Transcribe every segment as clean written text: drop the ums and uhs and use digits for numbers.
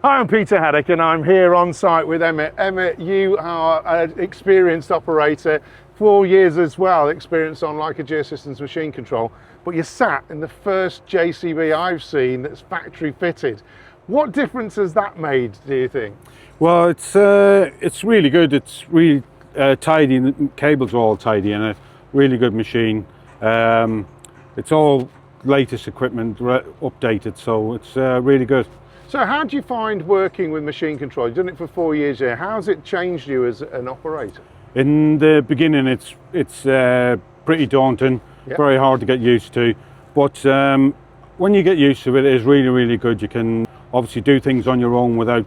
Hi, I'm Peter Haddock and I'm here on site with Emmet. Emmet, you are an experienced operator, 4 years as well, experience on Leica Geosystems machine control, but you're sat in the first JCB I've seen that's factory fitted. What difference has that made, do you think? Well, it's really good. It's really tidy, and the cables are all tidy in it. Really good machine. It's all latest equipment, updated, so it's really good. So how do you find working with machine control? You've done it for 4 years here. How's it changed you as an operator? In the beginning, it's pretty daunting, Yep. very hard to get used to. But when you get used to it, it's really, really good. You can obviously do things on your own without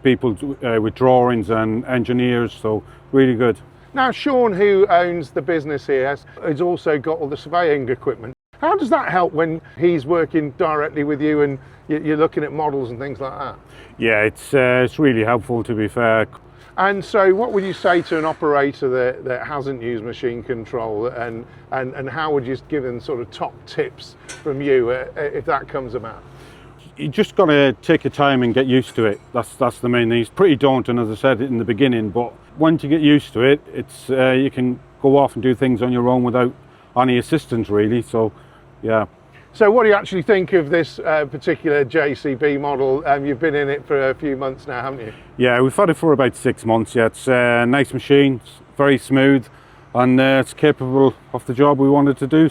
people with drawings and engineers, so really good. Now, Shaun, who owns the business here, has also got all the surveying equipment. How does that help when he's working directly with you and you're looking at models and things like that? Yeah, it's really helpful, to be fair. And so what would you say to an operator that hasn't used machine control, and how would you give them sort of top tips from you if that comes about? You just got to take your time and get used to it. That's the main thing. It's pretty daunting, as I said in the beginning, but once you get used to it, it's you can go off and do things on your own without any assistance, really. So, yeah. So what do you actually think of this particular JCB model? You've been in it for a few months now, haven't you? Yeah, we've had it for about 6 months. Yeah, it's a nice machine, it's very smooth, and it's capable of the job we wanted to do.